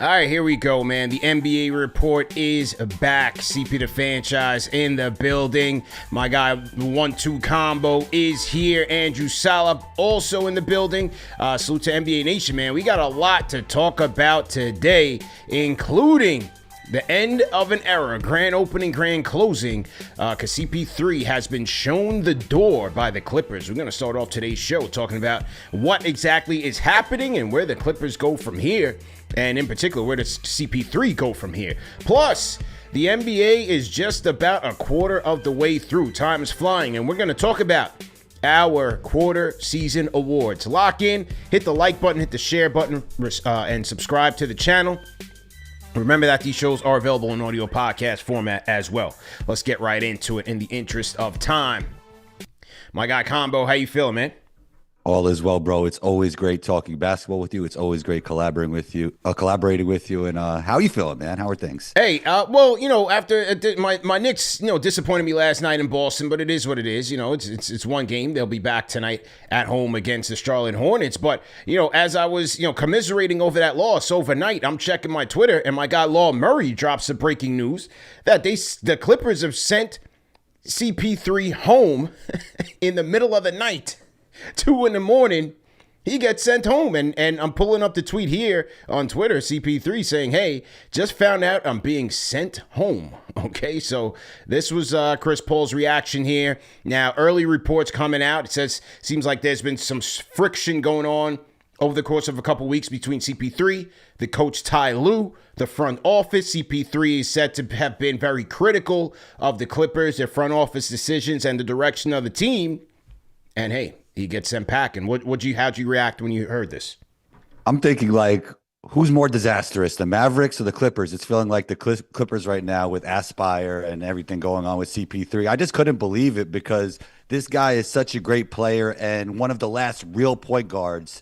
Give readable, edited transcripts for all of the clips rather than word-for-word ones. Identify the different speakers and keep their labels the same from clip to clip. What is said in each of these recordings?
Speaker 1: All right, here we go, man. The NBA report is back. CP the franchise in the building. My guy, 1-2 combo is here. Andrew Salop also in the building. Salute to NBA Nation, man. We got a lot to talk about today, including the end of an era, grand opening, grand closing, because CP3 has been shown the door by the Clippers. We're going to start off today's show talking about what exactly is happening and where the Clippers go from here, and in particular, where does CP3 go from here. Plus, the NBA is just about a quarter of the way through. Time is flying, and we're going to talk about our quarter season awards. Lock in, hit the like button, hit the share button, and subscribe to the channel. Remember that these shows are available in audio podcast format as well. Let's get right into it in the interest of time. My guy Combo, how you feeling, man?
Speaker 2: All is well, bro. It's always great talking basketball with you. It's always great collaborating with you. And how you feeling, man? How are things?
Speaker 1: Hey, well, after my Knicks, disappointed me last night in Boston, but it is what it is. It's one game. They'll be back tonight at home against the Charlotte Hornets. But as I was commiserating over that loss overnight, I'm checking my Twitter, and my guy Law Murray drops some breaking news that the Clippers have sent CP3 home in the middle of the night. 2 a.m, he gets sent home. And I'm pulling up the tweet here on Twitter, CP3 saying, hey, just found out I'm being sent home. Okay, so this was Chris Paul's reaction here. Now, early reports coming out. Seems like there's been some friction going on over the course of a couple weeks between CP3, the coach Ty Lue, the front office. CP3 is said to have been very critical of the Clippers, their front office decisions, and the direction of the team. And hey, he gets sent packing. How'd you react when you heard this?
Speaker 2: I'm thinking, like, who's more disastrous, the Mavericks or the Clippers? It's feeling like the Clippers right now with Aspire and everything going on with CP3. I just couldn't believe it because this guy is such a great player and one of the last real point guards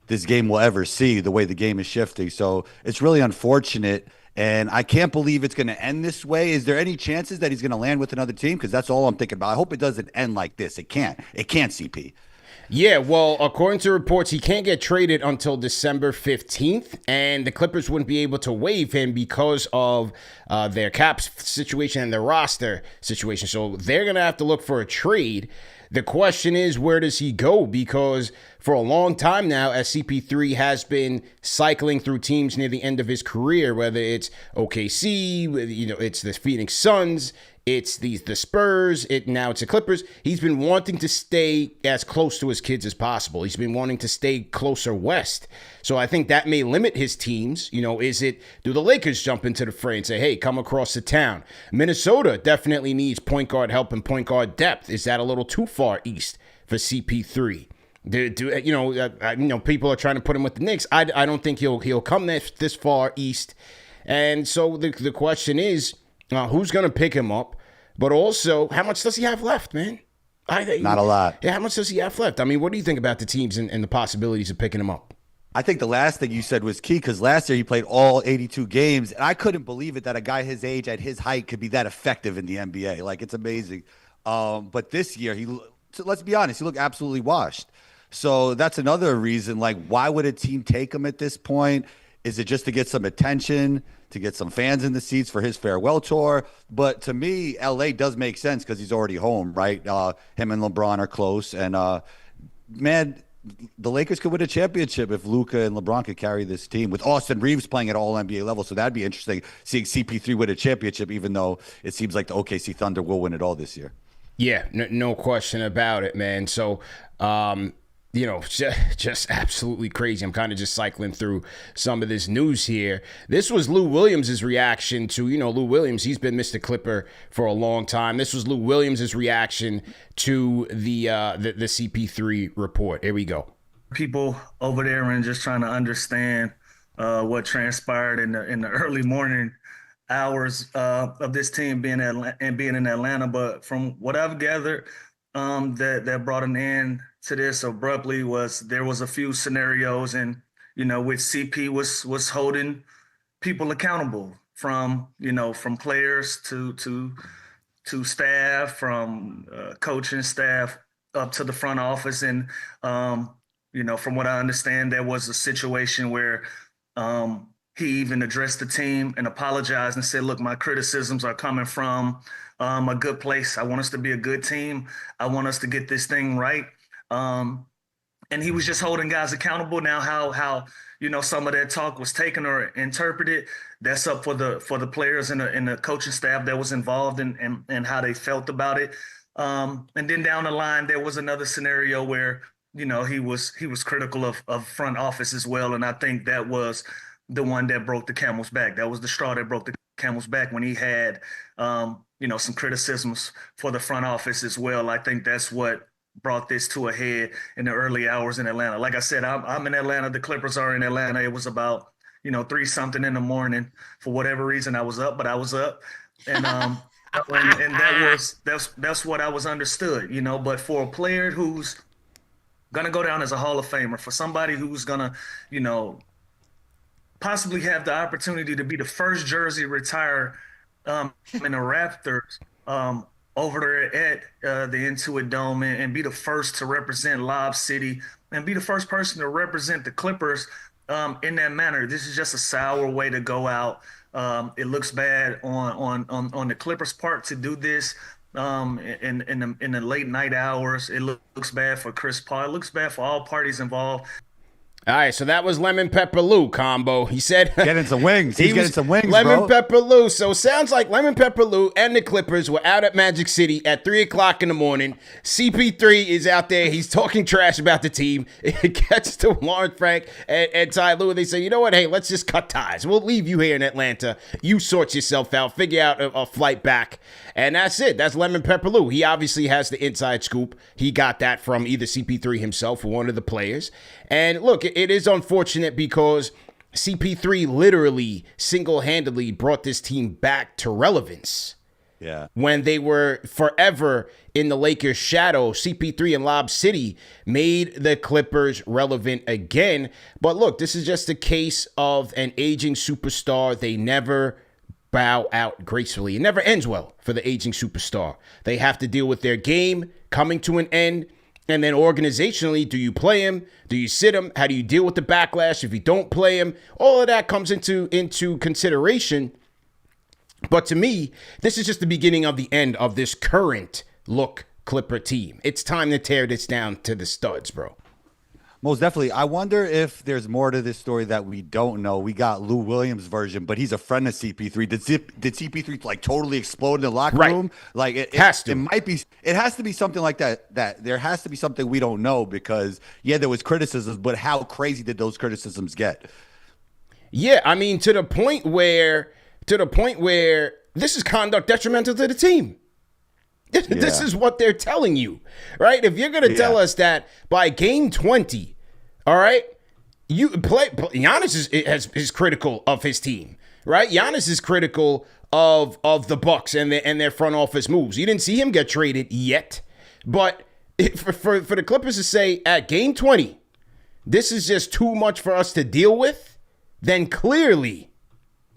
Speaker 2: this game will ever see, the way the game is shifting. So it's really unfortunate. And I can't believe it's going to end this way. Is there any chances that he's going to land with another team? Because that's all I'm thinking about. I hope it doesn't end like this. It can't. It can't, CP.
Speaker 1: Yeah, well, according to reports, he can't get traded until December 15th, and the Clippers wouldn't be able to waive him because of their cap situation and their roster situation. So they're going to have to look for a trade. The question is, where does he go? Because for a long time now, as CP3 has been cycling through teams near the end of his career, whether it's OKC, it's the Phoenix Suns, it's the Spurs, now it's the Clippers. He's been wanting to stay as close to his kids as possible. He's been wanting to stay closer west. So I think that may limit his teams. Do the Lakers jump into the fray and say, hey, come across the town? Minnesota definitely needs point guard help and point guard depth. Is that a little too far east for CP3? People are trying to put him with the Knicks. I don't think he'll come this far east. And so the question is, who's going to pick him up? But also, how much does he have left, man?
Speaker 2: Not a lot.
Speaker 1: Yeah, how much does he have left? I mean, what do you think about the teams and the possibilities of picking him up?
Speaker 2: I think the last thing you said was key because last year he played all 82 games, and I couldn't believe it that a guy his age at his height could be that effective in the NBA. Like, it's amazing. But this year, let's be honest, he looked absolutely washed. So that's another reason, like, why would a team take him at this point? Is it just to get some attention, to get some fans in the seats for his farewell tour? But to me, LA does make sense because he's already home, right? Him and LeBron are close. And, man, the Lakers could win a championship if Luka and LeBron could carry this team with Austin Reeves playing at all NBA level. So that'd be interesting, seeing CP3 win a championship, even though it seems like the OKC Thunder will win it all this year.
Speaker 1: Yeah, no question about it, man. So, just absolutely crazy. I'm kind of just cycling through some of this news here. This was Lou Williams' reaction to, Lou Williams, he's been Mr. Clipper for a long time. This was Lou Williams' reaction to the CP3 report. Here we go.
Speaker 3: People over there and just trying to understand what transpired in the early morning hours of this team being in Atlanta. But from what I've gathered, that brought an end to this abruptly was there was a few scenarios and which CP was holding people accountable from players to staff, from coaching staff up to the front office. And from what I understand, there was a situation where he even addressed the team and apologized and said, look, my criticisms are coming from a good place. I want us to be a good team. I want us to get this thing right. And he was just holding guys accountable. Now, how some of that talk was taken or interpreted, that's up for the players and the coaching staff that was involved and how they felt about it. And then down the line, there was another scenario where he was critical of front office as well, and I think that was the one that broke the camel's back. That was the straw that broke the camel's back when he had some criticisms for the front office as well. I think that's what brought this to a head in the early hours in Atlanta. Like I said, I'm in Atlanta. The Clippers are in Atlanta. It was about 3-something in the morning. For whatever reason, I was up, but I was up, and that's what I was understood. But for a player who's gonna go down as a Hall of Famer, for somebody who's gonna possibly have the opportunity to be the first jersey retired in the Raptors over there at the Intuit Dome and be the first to represent Lob City and be the first person to represent the Clippers in that manner. This is just a sour way to go out. It looks bad on the Clippers' part to do this in the late night hours. It looks bad for Chris Paul. It looks bad for all parties involved.
Speaker 1: All right, so that was Lemon Pepper Lou combo. He said
Speaker 2: getting some wings. He's getting some wings,
Speaker 1: Lemon
Speaker 2: bro.
Speaker 1: Pepper Lou. So it sounds like Lemon Pepper Lou and the Clippers were out at Magic City at 3 o'clock in the morning. CP3 is out there. He's talking trash about the team. It gets to Lawrence Frank and Ty Lue. They say, you know what? Hey, let's just cut ties. We'll leave you here in Atlanta. You sort yourself out. Figure out a flight back. And that's it. That's Lemon Pepper Lou. He obviously has the inside scoop. He got that from either CP3 himself or one of the players. And look, it is unfortunate because CP3 literally single-handedly brought this team back to relevance.
Speaker 2: Yeah.
Speaker 1: When they were forever in the Lakers' shadow, CP3 and Lob City made the Clippers relevant again. But look, this is just a case of an aging superstar. They never bow out gracefully. It never ends well for the aging superstar. They have to deal with their game coming to an end. And then organizationally, do you play him? Do you sit him? How do you deal with the backlash if you don't play him? All of that comes into consideration. But to me, this is just the beginning of the end of this current look Clipper team. It's time to tear this down to the studs, bro.
Speaker 2: Most definitely. I wonder if there's more to this story that we don't know. We got Lou Williams' version, but he's a friend of CP3. Did CP3 like totally explode in the locker room? Like it has to. It might be. It has to be something like that. That there has to be something we don't know because there was criticisms, but how crazy did those criticisms get?
Speaker 1: Yeah, I mean to the point where this is conduct detrimental to the team. This is what they're telling you, right? If you're going to tell us that by game 20, all right, Giannis is critical of his team, right? Giannis is critical of the Bucks and their front office moves. You didn't see him get traded yet, but for the Clippers to say at game 20, this is just too much for us to deal with, then clearly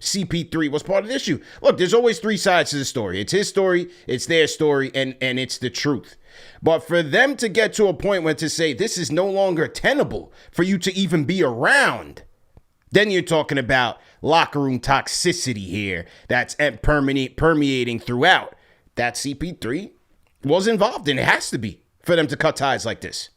Speaker 1: CP3 was part of the issue. Look, there's always three sides to the story. It's his story, it's their story, and it's the truth. But for them to get to a point where to say this is no longer tenable for you to even be around, then you're talking about locker room toxicity here that's permeating throughout. That CP3 was involved in. It has to be for them to cut ties like this.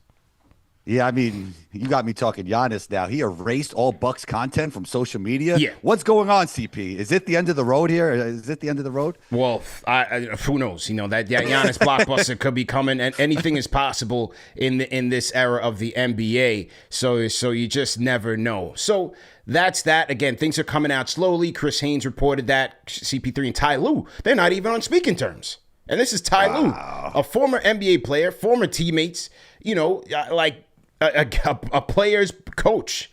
Speaker 2: Yeah, I mean, you got me talking Giannis now. He erased all Bucks content from social media.
Speaker 1: Yeah.
Speaker 2: What's going on, CP? Is it the end of the road here? Is it the end of the road?
Speaker 1: Well, who knows? That Giannis blockbuster could be coming, and anything is possible in this era of the NBA. So you just never know. So that's that. Again, things are coming out slowly. Chris Haynes reported that CP3 and Ty Lue, they're not even on speaking terms. And this is Ty Lue, a former NBA player, former teammates, like a player's coach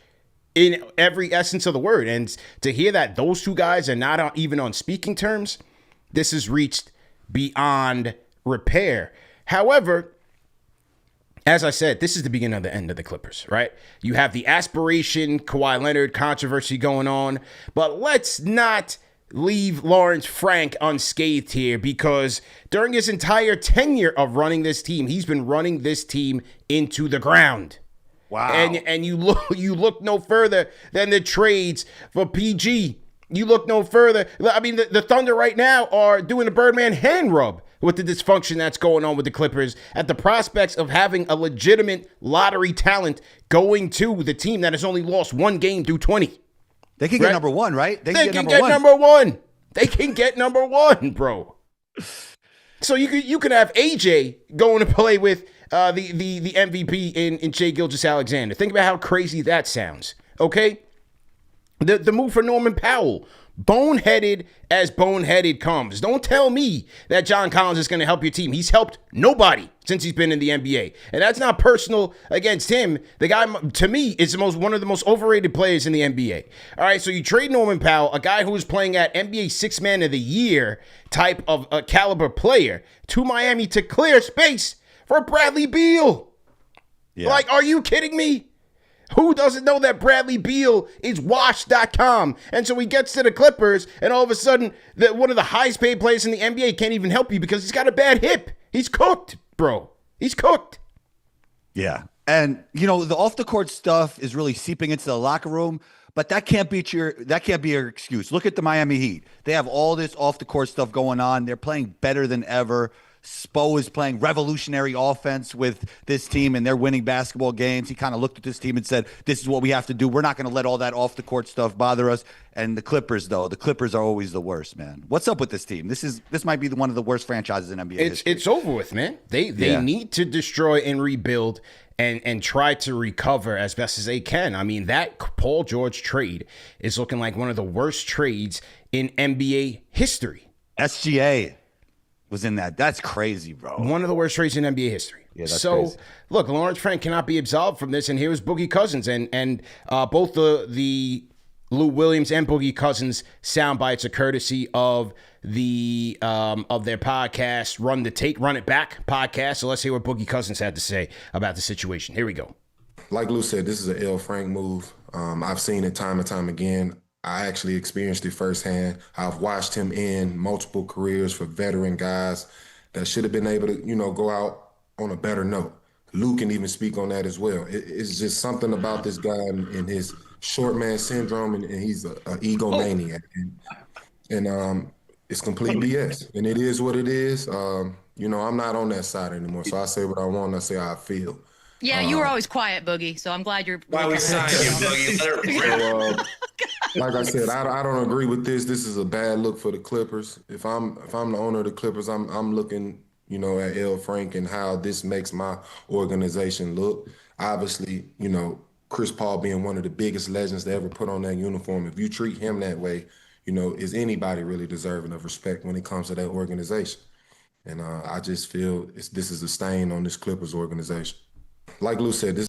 Speaker 1: in every essence of the word. And to hear that those two guys are not even on speaking terms, this has reached beyond repair. However, as I said, this is the beginning of the end of the Clippers, right? You have the aspiration Kawhi Leonard controversy going on, but let's not leave Lawrence Frank unscathed here, because during his entire tenure of running this team, he's been running this team into the ground.
Speaker 2: Wow.
Speaker 1: And you look no further than the trades for PG. You look no further. I mean, the Thunder right now are doing the Birdman hand rub with the dysfunction that's going on with the Clippers at the prospects of having a legitimate lottery talent going to the team that has only lost one game through 20.
Speaker 2: They can get number one, right?
Speaker 1: They can get number one. They can get number one, bro. So you can have AJ going to play with the MVP in Shai Gilgeous-Alexander. Think about how crazy that sounds, okay? The move for Norman Powell, boneheaded as boneheaded comes. Don't tell me that John Collins is going to help your team. He's helped nobody since he's been in the NBA. And that's not personal against him. The guy, to me, is one of the most overrated players in the NBA. All right, so you trade Norman Powell, a guy who is playing at NBA Sixth Man of the Year type of caliber player, to Miami to clear space for Bradley Beal. Yeah. Like, are you kidding me? Who doesn't know that Bradley Beal is washed.com? And so he gets to the Clippers, and all of a sudden, one of the highest paid players in the NBA can't even help you because he's got a bad hip. He's cooked, bro. He's cooked.
Speaker 2: Yeah. And, the off the court stuff is really seeping into the locker room, but that can't be your excuse. Look at the Miami Heat. They have all this off the court stuff going on. They're playing better than ever. Spo is playing revolutionary offense with this team, and they're winning basketball games. He kind of looked at this team and said, this is what we have to do. We're not going to let all that off-the-court stuff bother us. And the Clippers, though, the Clippers are always the worst, man. What's up with this team? This might be one of the worst franchises in NBA history.
Speaker 1: It's over with, man. They need to destroy and rebuild and try to recover as best as they can. I mean, that Paul George trade is looking like one of the worst trades in NBA history.
Speaker 2: SGA was in that. That's crazy, bro.
Speaker 1: One of the worst trades in NBA history.
Speaker 2: Yeah, that's crazy.
Speaker 1: Look, Lawrence Frank cannot be absolved from this, and here's Boogie Cousins. And both the Lou Williams and Boogie Cousins sound bites are courtesy of their podcast, Run It Back podcast. So let's hear what Boogie Cousins had to say about the situation. Here we go.
Speaker 4: Like Lou said, this is an L. Frank move. I've seen it time and time again. I actually experienced it firsthand. I've watched him end multiple careers for veteran guys that should have been able to, go out on a better note. Lou can even speak on that as well. It's just something about this guy and his short man syndrome, and he's an egomaniac. And it's complete BS. And it is what it is. I'm not on that side anymore. So I say what I want. I say how I feel.
Speaker 5: Yeah, you were always quiet, Boogie. So I'm glad you're.
Speaker 6: Why we signed you, Boogie?
Speaker 4: Like I said, I don't agree with this. This is a bad look for the Clippers. If I'm the owner of the Clippers, I'm looking, at L. Frank and how this makes my organization look. Obviously, Chris Paul being one of the biggest legends to ever put on that uniform. If you treat him that way, is anybody really deserving of respect when it comes to that organization? And I just feel this is a stain on this Clippers organization. Like Lou said, this.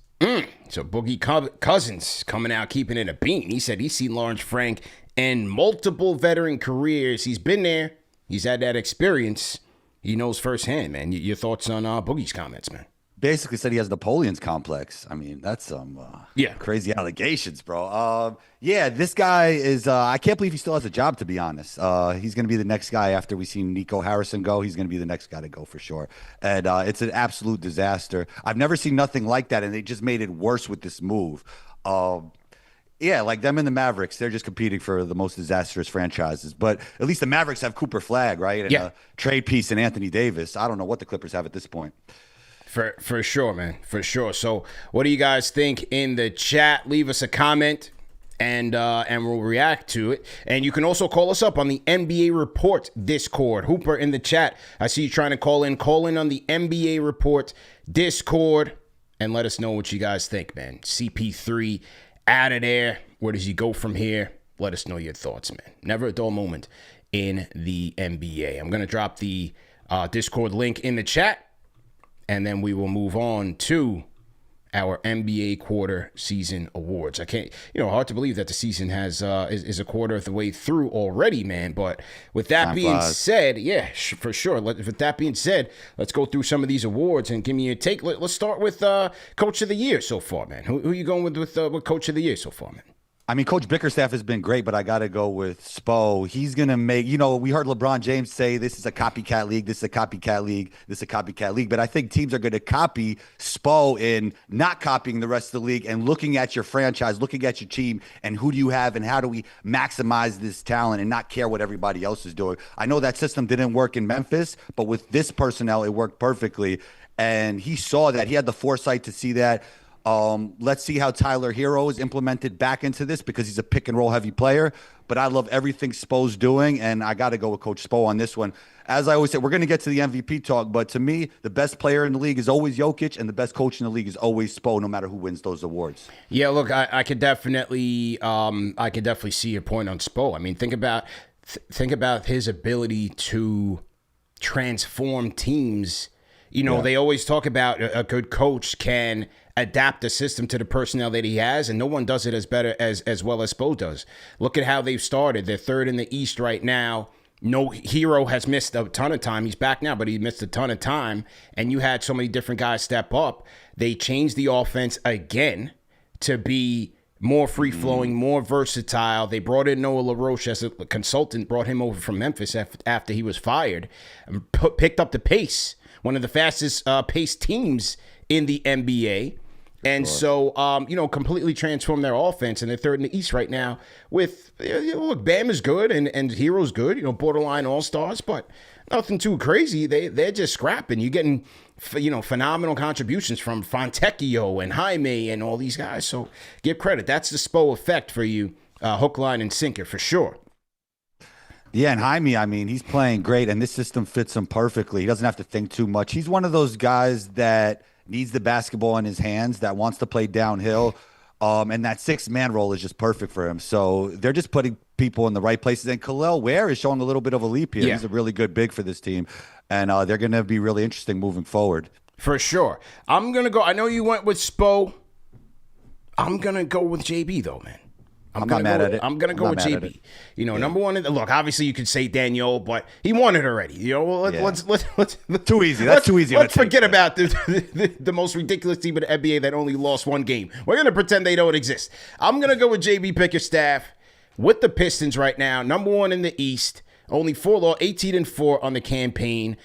Speaker 1: So Boogie Cousins coming out keeping it a bean. He said he's seen Lawrence Frank in multiple veteran careers. He's been there. He's had that experience. He knows firsthand, man. Your thoughts on Boogie's comments, man?
Speaker 2: Basically said he has Napoleon's complex. I mean, that's some crazy allegations, bro. This guy is I can't believe he still has a job, to be honest. He's going to be the next guy after we see Nico Harrison go. He's going to be the next guy to go for sure. And it's an absolute disaster. I've never seen nothing like that, and they just made it worse with this move. Like them and the Mavericks, they're just competing for the most disastrous franchises. But at least the Mavericks have Cooper Flagg, right? And a trade piece in Anthony Davis. I don't know what the Clippers have at this point.
Speaker 1: For sure, man. For sure. So what do you guys think in the chat? Leave us a comment and we'll react to it. And you can also call us up on the NBA Report Discord. Hooper in the chat. I see you trying to call in. Call in on the NBA Report Discord and let us know what you guys think, man. CP3 out of there. Where does he go from here? Let us know your thoughts, man. Never a dull moment in the NBA. I'm going to drop the Discord link in the chat. And then we will move on to our NBA quarter season awards. I can't, hard to believe that the season is a quarter of the way through already, man. But with that being said, for sure. With that being said, let's go through some of these awards and give me your take. Let's start with Coach of the Year so far, man. Who are you going with Coach of the Year so far, man?
Speaker 2: I mean, Coach Bickerstaff has been great, but I got to go with Spo. He's going to make, we heard LeBron James say this is a copycat league, this is a copycat league, this is a copycat league. But I think teams are going to copy Spo in not copying the rest of the league and looking at your franchise, looking at your team, and who do you have and how do we maximize this talent and not care what everybody else is doing. I know that system didn't work in Memphis, but with this personnel, it worked perfectly. And he saw that. He had the foresight to see that. Let's see how Tyler Hero is implemented back into this because he's a pick and roll heavy player. But I love everything Spo's doing, and I got to go with Coach Spo on this one. As I always say, we're going to get to the MVP talk, but to me, the best player in the league is always Jokic, and the best coach in the league is always Spo, no matter who wins those awards.
Speaker 1: Yeah, look, I could definitely see your point on Spo. I mean, think about his ability to transform teams. They always talk about a good coach can adapt the system to the personnel that he has, and no one does it as well as Spo does. Look at how they've started. They're third in the East right now. No, Hero has missed a ton of time. He's back now, but he missed a ton of time, and you had so many different guys step up. They changed the offense again to be more free-flowing, more versatile. They brought in Noah LaRoche as a consultant, brought him over from Memphis after he was fired, and picked up the pace. One of the fastest paced teams in the NBA. And so, completely transformed their offense. And they're third in the East right now with, look, Bam is good and Hero's good, borderline all-stars, but nothing too crazy. They're just scrapping. You're getting, phenomenal contributions from Fontecchio and Jaime and all these guys. So give credit. That's the Spo effect for you, hook, line, and sinker for sure.
Speaker 2: Yeah, and Jaime, I mean, he's playing great, and this system fits him perfectly. He doesn't have to think too much. He's one of those guys that needs the basketball in his hands, that wants to play downhill, and that six-man role is just perfect for him. So they're just putting people in the right places. And Khalil Ware is showing a little bit of a leap here. Yeah. He's a really good big for this team, and they're going to be really interesting moving forward.
Speaker 1: For sure. I'm going to go. I know you went with Spo. I'm going to go with JB, though, man.
Speaker 2: I'm not mad at it.
Speaker 1: I'm going to go with JB. Number one, look, obviously you could say Daniel, but he won it already. Let's
Speaker 2: too easy. That's too easy.
Speaker 1: Let's forget about the most ridiculous team in the NBA that only lost one game. We're going to pretend they don't exist. I'm going to go with JB Bickerstaff with the Pistons right now. Number one in the East. Only 18-4 on the campaign.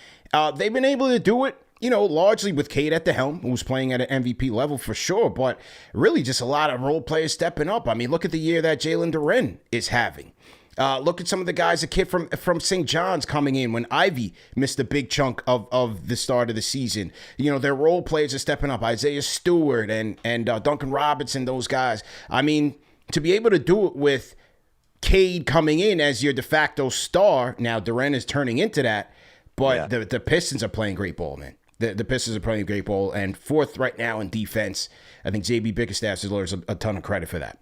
Speaker 1: They've been able to do it. Largely with Cade at the helm, who's playing at an MVP level for sure, but really just a lot of role players stepping up. I mean, look at the year that Jalen Duren is having. Look at some of the guys, a kid from St. John's coming in when Ivy missed a big chunk of the start of the season. Their role players are stepping up. Isaiah Stewart and Duncan Robinson, those guys. I mean, to be able to do it with Cade coming in as your de facto star, now Duren is turning into that, but yeah. the Pistons are playing great ball, man. The Pistons are playing great ball, and fourth right now in defense. I think JB Bickerstaff deserves a ton of credit for that.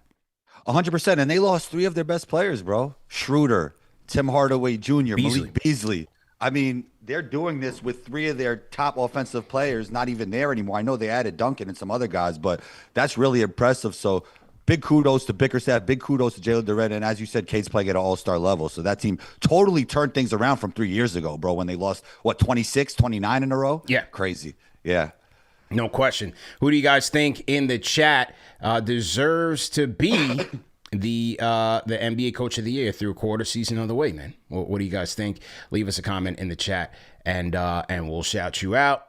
Speaker 2: 100%, and they lost three of their best players, bro. Schroeder, Tim Hardaway Jr., Malik Beasley. I mean, they're doing this with three of their top offensive players not even there anymore. I know they added Duncan and some other guys, but that's really impressive. So big kudos to Bickerstaff, big kudos to Jalen Duren, and as you said, Cade's playing at an all-star level. So that team totally turned things around from 3 years ago, bro, when they lost, 26, 29 in a row?
Speaker 1: Yeah.
Speaker 2: Crazy. Yeah.
Speaker 1: No question. Who do you guys think in the chat deserves to be the NBA Coach of the Year through a quarter season of the way, man? What do you guys think? Leave us a comment in the chat, and we'll shout you out.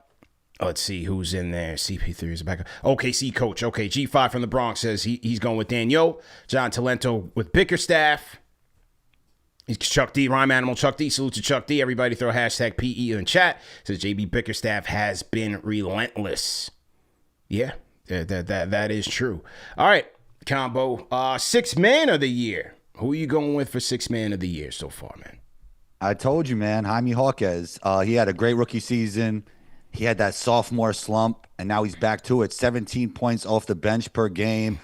Speaker 1: Let's see who's in there. CP3 is back. OKC coach. Okay, G5 from the Bronx says he's going with Daniel. John Talento with Bickerstaff. Chuck D, Rhyme Animal Chuck D. Salute to Chuck D. Everybody throw hashtag PE in chat. Says JB Bickerstaff has been relentless. Yeah, that is true. All right, combo. Sixth man of the year. Who are you going with for sixth man of the year so far, man?
Speaker 2: I told you, man. Jaime Jaquez. He had a great rookie season. He had that sophomore slump, and now he's back to it. 17 points off the bench per game.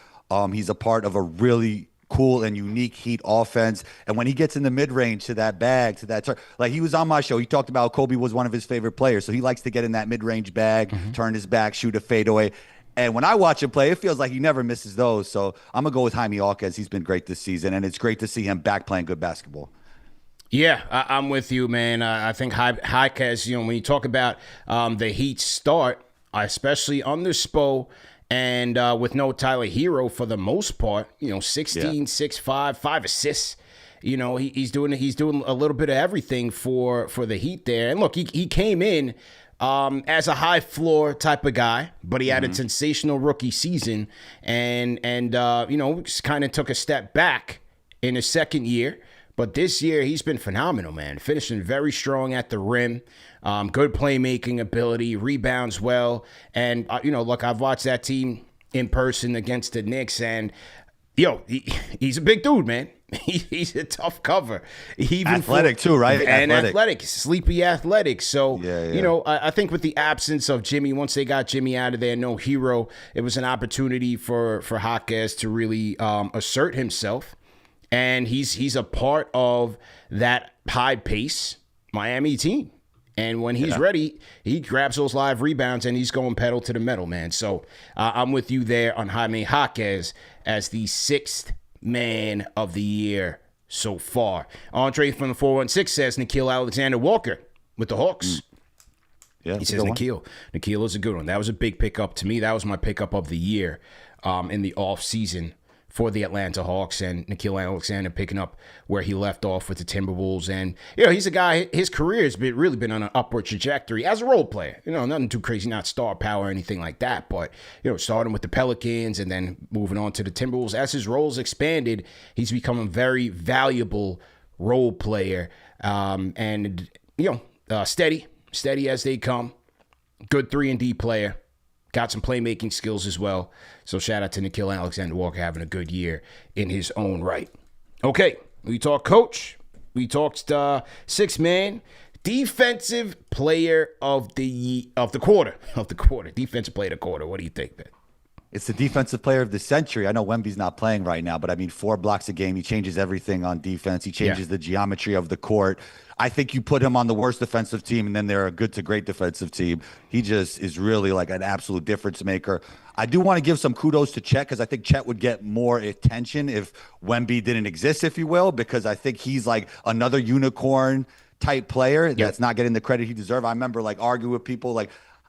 Speaker 2: He's a part of a really cool and unique Heat offense. And when he gets in the mid-range to that bag, to that like he was on my show, he talked about Kobe was one of his favorite players. So he likes to get in that mid-range bag, turn his back, shoot a fadeaway. And when I watch him play, it feels like he never misses those. So I'm going to go with Jaime Jaquez. He's been great this season, and it's great to see him back playing good basketball.
Speaker 1: Yeah, I'm with you, man. I think Jaquez, when you talk about the Heat start, especially under Spo And with no Tyler Hero for the most part, 16, 6'5", 5 assists. He's doing a little bit of everything for the Heat there. And look, he came in as a high floor type of guy, but he had a sensational rookie season, and kind of took a step back in his second year. But this year, he's been phenomenal, man. Finishing very strong at the rim, good playmaking ability, rebounds well. And, look, I've watched that team in person against the Knicks, and, he's a big dude, man. He's a tough cover.
Speaker 2: Athletic too, right?
Speaker 1: And athletic. Sleepy athletic. So,
Speaker 2: yeah.
Speaker 1: I think with the absence of Jimmy, once they got Jimmy out of there, no Hero, it was an opportunity for Jaquez to really assert himself. And he's a part of that high-pace Miami team. And when he's ready, he grabs those live rebounds and he's going pedal to the metal, man. So I'm with you there on Jaime Jaquez as the 6th man of the year so far. Andre from the 416 says Nickeil Alexander-Walker with the Hawks.
Speaker 2: Yeah,
Speaker 1: he says Nickeil is a good one. That was a big pickup to me. That was my pickup of the year in the offseason for the Atlanta Hawks, and Nickeil Alexander picking up where he left off with the Timberwolves. And, he's a guy, his career has really been on an upward trajectory as a role player. Nothing too crazy, not star power or anything like that, but, starting with the Pelicans and then moving on to the Timberwolves. As his roles expanded, he's become a very valuable role player, and, steady as they come. Good 3-and-D player. Got some playmaking skills as well. So shout out to Nickeil Alexander-Walker having a good year in his own right. Okay, we talked coach. We talked 6-man. Defensive player of the quarter. Defensive player of the quarter. What do you think, man?
Speaker 2: It's the defensive player of the century. I know Wemby's not playing right now, but 4 blocks a game. He changes everything on defense. He changes the geometry of the court. I think you put him on the worst defensive team, and then they're a good to great defensive team. He just is really like an absolute difference maker. I do want to give some kudos to Chet, because I think Chet would get more attention if Wemby didn't exist, if you will, because I think he's like another unicorn type player that's not getting the credit he deserves. I remember arguing with people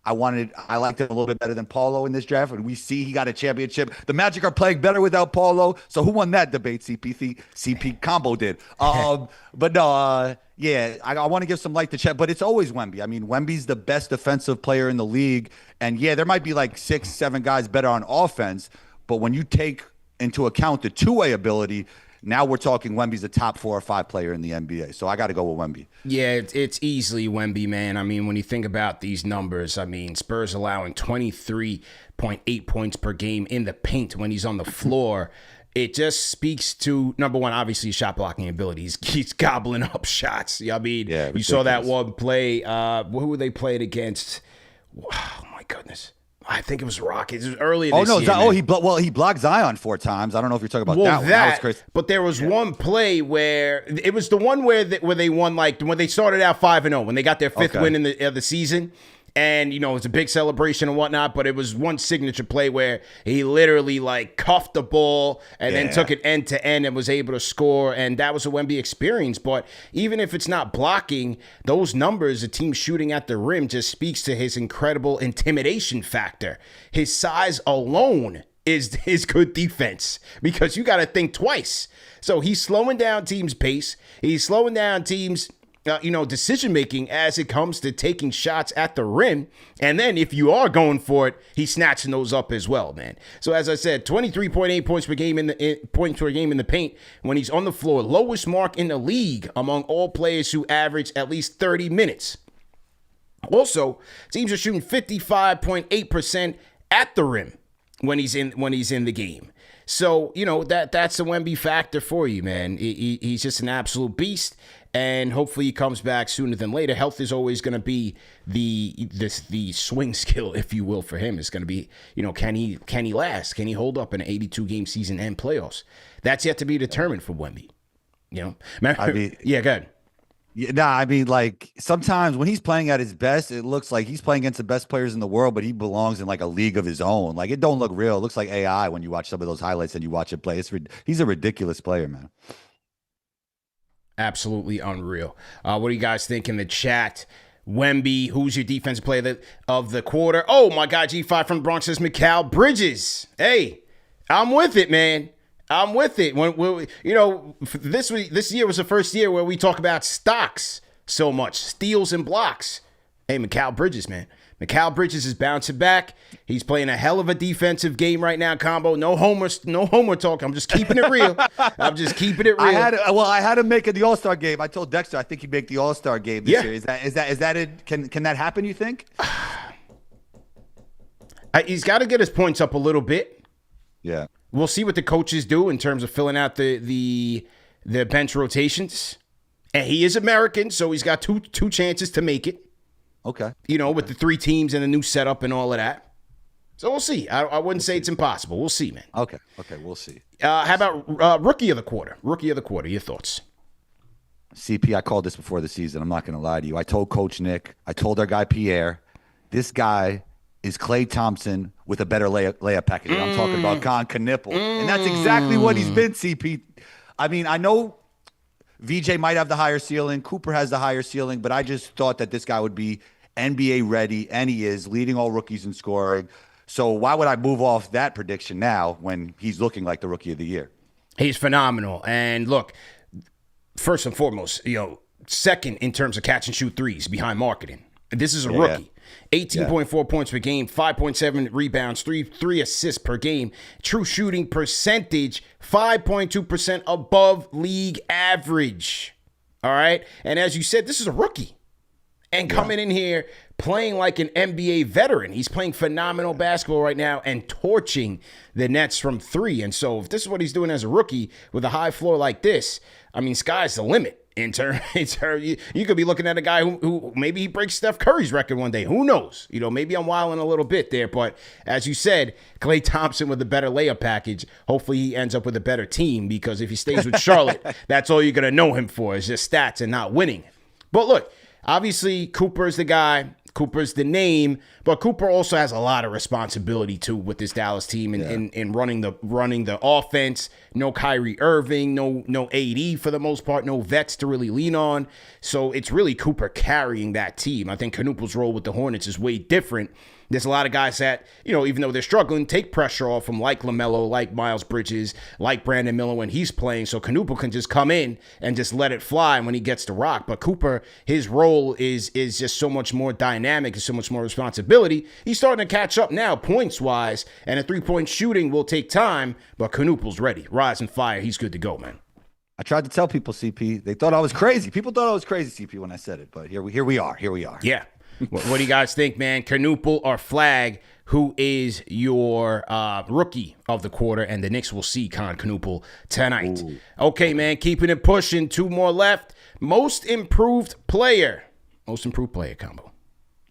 Speaker 2: I liked him a little bit better than Paulo in this draft, and we see he got a championship. The Magic are playing better without Paulo, so who won that debate? CP Combo did. But no, I want to give some light to Chet, but it's always Wemby. Wemby's the best defensive player in the league, and there might be 6, 7 guys better on offense, but when you take into account the two-way ability, now we're talking Wemby's a top 4 or 5 player in the NBA. So I got to go with Wemby.
Speaker 1: Yeah, it's easily Wemby, man. When you think about these numbers, Spurs allowing 23.8 points per game in the paint when he's on the floor. It just speaks to, number one, obviously shot blocking abilities. He's gobbling up shots. You saw that one play. Who were they playing against? Oh, my goodness. I think it was Rockets. It was earlier this year.
Speaker 2: He blocked Zion 4 times. I don't know if you're talking about that one. That was crazy.
Speaker 1: But there was one play where it was the one where they won, when they started out 5-0, when they got their 5th win in the season. And, it was a big celebration and whatnot, but it was one signature play where he literally, cuffed the ball and then took it end to end and was able to score. And that was a Wemby experience. But even if it's not blocking, those numbers, a team shooting at the rim, just speaks to his incredible intimidation factor. His size alone is his good defense, because you got to think twice. So he's slowing down teams' pace. He's slowing down teams' decision-making as it comes to taking shots at the rim. And then if you are going for it, he's snatching those up as well, man. So as I said, 23.8 points per game in the paint when he's on the floor. Lowest mark in the league among all players who average at least 30 minutes. Also, teams are shooting 55.8% at the rim when he's in the game. So, that's a Wemby factor for you, man. He's just an absolute beast. And hopefully he comes back sooner than later. Health is always going to be the swing skill, if you will, for him. It's going to be, can he last? Can he hold up in an 82-game season and playoffs? That's yet to be determined for Wemby. Yeah, go ahead.
Speaker 2: Yeah, sometimes when he's playing at his best, it looks like he's playing against the best players in the world, but he belongs in a league of his own. It don't look real. It looks like AI when you watch some of those highlights and you watch it play. He's a ridiculous player, man.
Speaker 1: Absolutely unreal. What do you guys think in the chat? Wemby. Who's your defensive player of the quarter? Oh, my God, G5 from the Bronx says Mikal Bridges. Hey, I'm with it, man. I'm with it. This year was the first year where we talk about stocks so much, steals and blocks. Hey, Mikal Bridges, man. Mikal Bridges is bouncing back. He's playing a hell of a defensive game right now, Combo. No homer talk. I'm just keeping it real. I'm just keeping it real.
Speaker 2: I had him make it the All-Star game. I told Dexter I think he'd make the All-Star game this year. Is that it? Can that happen, you think?
Speaker 1: He's got to get his points up a little bit.
Speaker 2: Yeah.
Speaker 1: We'll see what the coaches do in terms of filling out the bench rotations. And he is American, so he's got two chances to make it.
Speaker 2: Okay.
Speaker 1: With the 3 teams and the new setup and all of that. So we'll see. I wouldn't say it's impossible. We'll see, man.
Speaker 2: Okay, we'll see.
Speaker 1: How about Rookie of the Quarter? Rookie of the Quarter, your thoughts?
Speaker 2: CP, I called this before the season. I'm not going to lie to you. I told Coach Nick, I told our guy Pierre, this guy is Klay Thompson with a better layup package. I'm talking about Knipple. And that's exactly what he's been, CP. I mean, I know VJ might have the higher ceiling. Cooper has the higher ceiling. But I just thought that this guy would be NBA ready, and he is, leading all rookies in scoring. So why would I move off that prediction now when he's looking like the Rookie of the Year? He's
Speaker 1: phenomenal. And look, first and foremost, second in terms of catch and shoot threes behind marketing. This is a rookie. 18.4 points per game, 5.7 rebounds, 3 assists per game. True shooting percentage, 5.2% above league average. All right? And as you said, this is a rookie. And coming in here, playing like an NBA veteran. He's playing phenomenal basketball right now and torching the Nets from 3. And so if this is what he's doing as a rookie with a high floor like this, I mean, sky's the limit. In turn, you could be looking at a guy who maybe he breaks Steph Curry's record one day. Who knows? Maybe I'm wilding a little bit there. But as you said, Klay Thompson with a better layup package. Hopefully he ends up with a better team, because if he stays with Charlotte, that's all you're going to know him for is just stats and not winning. But look, obviously Cooper's the guy. Cooper's the name, but Cooper also has a lot of responsibility too with this Dallas team in running the offense. No Kyrie Irving, no AD for the most part, no vets to really lean on. So it's really Cooper carrying that team. I think Knoopel's role with the Hornets is way different. There's a lot of guys that, even though they're struggling, take pressure off them, like LaMelo, like Miles Bridges, like Brandon Miller when he's playing. So Knoopel can just come in and just let it fly when he gets to rock. But Cooper, his role is just so much more dynamic and so much more responsibility. He's starting to catch up now, points-wise, and a three-point shooting will take time, but Knoopel's ready. Rise and fire. He's good to go, man.
Speaker 2: I tried to tell people, CP. They thought I was crazy. People thought I was crazy, CP, when I said it. But here we are.
Speaker 1: Yeah. What do you guys think, man? Knoopel or Flag? Who is your rookie of the quarter? And the Knicks will see Knoopel tonight. Ooh. Okay, man, keeping it pushing. 2 more left. Most improved player combo.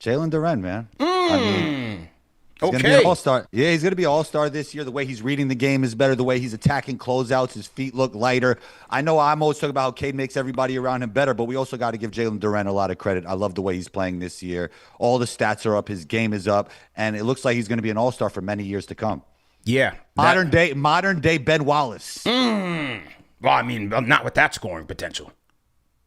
Speaker 2: Jalen Duren, man. I mean, he's going to be an all-star. Yeah, he's going to be an all-star this year. The way he's reading the game is better. The way he's attacking closeouts, his feet look lighter. I know I'm always talking about how Cade makes everybody around him better, but we also got to give Jalen Duren a lot of credit. I love the way he's playing this year. All the stats are up. His game is up. And it looks like he's going to be an all-star for many years to come.
Speaker 1: Yeah.
Speaker 2: Modern day Ben Wallace.
Speaker 1: Well, I mean, not with that scoring potential.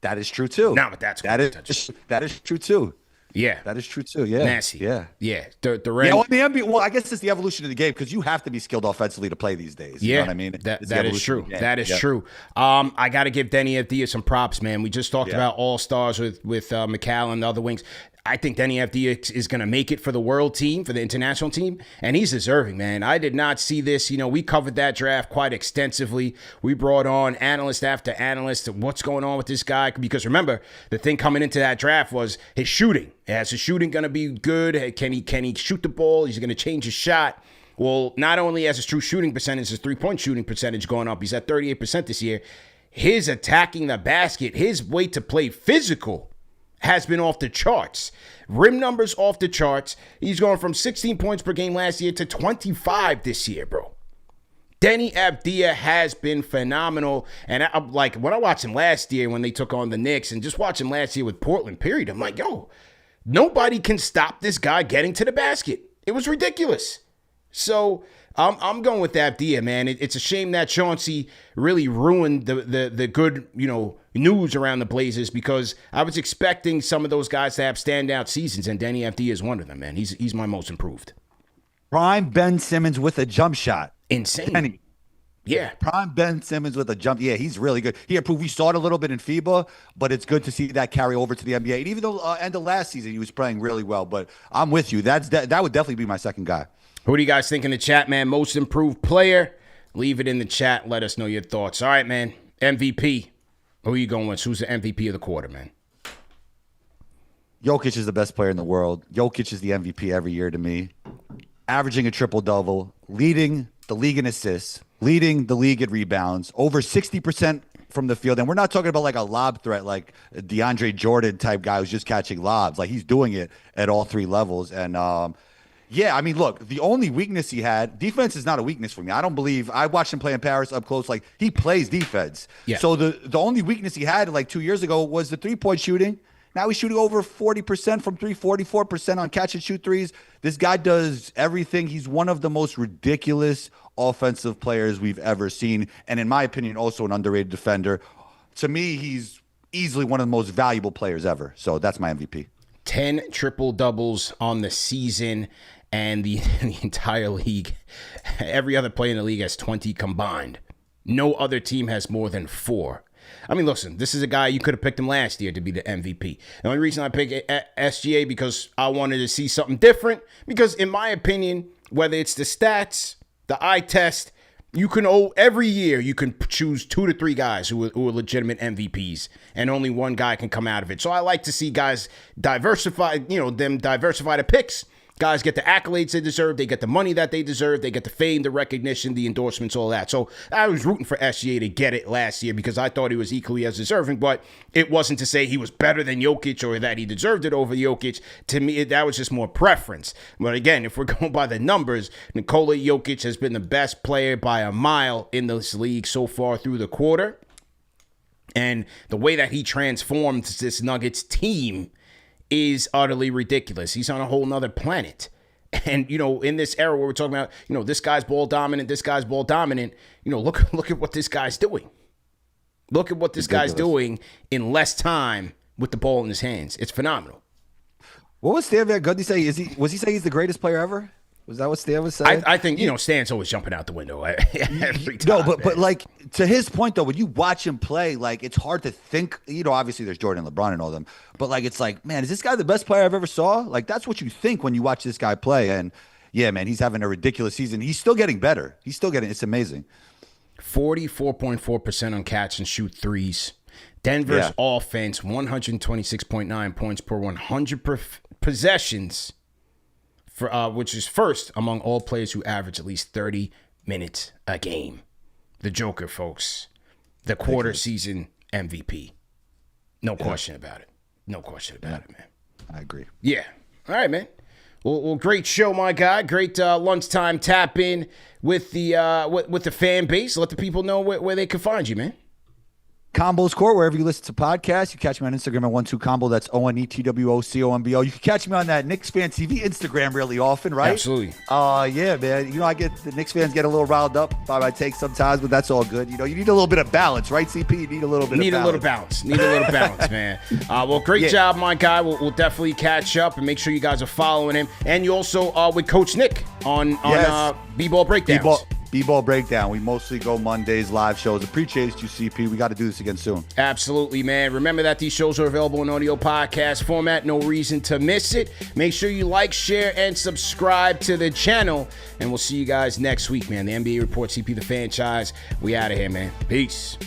Speaker 2: That is true, too.
Speaker 1: Not with that scoring potential.
Speaker 2: That is true, too.
Speaker 1: Yeah.
Speaker 2: That is true, too. Yeah.
Speaker 1: Nasty.
Speaker 2: Yeah.
Speaker 1: Well,
Speaker 2: the NBA, well, I guess it's the evolution of the game, because you have to be skilled offensively to play these days. You know what I mean?
Speaker 1: That is true. That is true. I got to give Denny Avdia some props, man. We just talked about all-stars with McCall and the other wings. I think Denny Avdia is going to make it for the world team, for the international team, and he's deserving, man. I did not see this. We covered that draft quite extensively. We brought on analyst after analyst. What's going on with this guy? Because remember, the thing coming into that draft was his shooting. Is his shooting going to be good? Can he shoot the ball? Is he going to change his shot? Well, not only has his true shooting percentage, his three-point shooting percentage going up. He's at 38% this year. His attacking the basket, his way to play physical has been off the charts. Rim numbers off the charts. He's going from 16 points per game last year to 25 this year, bro. Denny Avdia has been phenomenal. And when I watched him last year when they took on the Knicks, and just watch him last year with Portland, period, I'm like, yo, nobody can stop this guy getting to the basket. It was ridiculous. So I'm going with that idea, man. It's a shame that Chauncey really ruined the good, news around the Blazers, because I was expecting some of those guys to have standout seasons, and Danny Avdija is one of them, man. He's my most improved.
Speaker 2: Prime Ben Simmons with a jump shot.
Speaker 1: Insane.
Speaker 2: Penny.
Speaker 1: Yeah.
Speaker 2: Prime Ben Simmons with a jump. Yeah, he's really good. He improved. We saw it a little bit in FIBA, but it's good to see that carry over to the NBA. And even though end of last season he was playing really well, but I'm with you. That would definitely be my second guy.
Speaker 1: Who do you guys think in the chat, man? Most improved player? Leave it in the chat. Let us know your thoughts. All right, man. MVP. Who are you going with? Who's the MVP of the quarter, man?
Speaker 2: Jokic is the best player in the world. Jokic is the MVP every year to me. Averaging a triple-double, leading the league in assists, leading the league in rebounds, over 60% from the field. And we're not talking about like a lob threat, like DeAndre Jordan type guy who's just catching lobs. Like, he's doing it at all three levels. And yeah, I mean, look, the only weakness he had, defense is not a weakness for me. I watched him play in Paris up close. Like, he plays defense.
Speaker 1: Yeah.
Speaker 2: So the only weakness he had like 2 years ago was the three-point shooting. Now he's shooting over 40% from three, 44% on catch and shoot threes. This guy does everything. He's one of the most ridiculous offensive players we've ever seen. And in my opinion, also an underrated defender. To me, he's easily one of the most valuable players ever. So that's my MVP.
Speaker 1: 10 triple-doubles on the season, and the entire league. Every other player in the league has 20 combined. No other team has more than 4. I mean, listen, this is a guy, you could have picked him last year to be the MVP. The only reason I picked SGA because I wanted to see something different. Because in my opinion, whether it's the stats, the eye test, every year you can choose 2 to 3 guys who are legitimate MVPs, and only one guy can come out of it. So I like to see guys diversify, them diversify the picks. Guys get the accolades they deserve. They get the money that they deserve. They get the fame, the recognition, the endorsements, all that. So I was rooting for SGA to get it last year because I thought he was equally as deserving, but it wasn't to say he was better than Jokic or that he deserved it over Jokic. To me, that was just more preference. But again, if we're going by the numbers, Nikola Jokic has been the best player by a mile in this league so far through the quarter. And the way that he transformed this Nuggets team is utterly ridiculous. He's on a whole nother planet. And, in this era where we're talking about, this guy's ball dominant, look at what this guy's doing. Look at what this guy's doing in less time with the ball in his hands. It's phenomenal.
Speaker 2: What was Stan Van Gundy say? Was he saying he's the greatest player ever? Was that what Stan was saying?
Speaker 1: I think, Stan's always jumping out the window every time.
Speaker 2: No, but like, to his point, though, when you watch him play, like, it's hard to think, obviously there's Jordan and LeBron and all them, but like, it's like, man, is this guy the best player I've ever saw? Like, that's what you think when you watch this guy play. And yeah, man, he's having a ridiculous season. He's still getting better. It's amazing.
Speaker 1: 44.4% on catch and shoot threes. Denver's offense, 126.9 points per 100 possessions. Which is first among all players who average at least 30 minutes a game. The Joker, folks. The quarter season MVP. No question about it. No question about it, man.
Speaker 2: I agree.
Speaker 1: Yeah. All right, man. Well, great show, my guy. Great lunchtime tap in with the fan base. Let the people know where they can find you, man.
Speaker 2: Combos Court, wherever you listen to podcasts. You catch me on Instagram at 12combo. That's ONETWOCOMBO. You can catch me on that Knicks Fan TV Instagram really often, right?
Speaker 1: Absolutely.
Speaker 2: Yeah, man. I get the Knicks fans get a little riled up by my takes sometimes, but that's all good. You need a little bit of balance, right, CP? You need a little bit of balance.
Speaker 1: Need a little balance, man. Well, great job, my guy. We'll definitely catch up and make sure you guys are following him. And you also with Coach Nick on B-Ball Breakdowns.
Speaker 2: B-Ball Breakdown. We mostly go Mondays, live shows. Appreciate you, CP. We got to do this again soon.
Speaker 1: Absolutely, man. Remember that these shows are available in audio podcast format. No reason to miss it. Make sure you like, share, and subscribe to the channel. And we'll see you guys next week, man. The NBA Report, CP the Franchise. We out of here, man. Peace.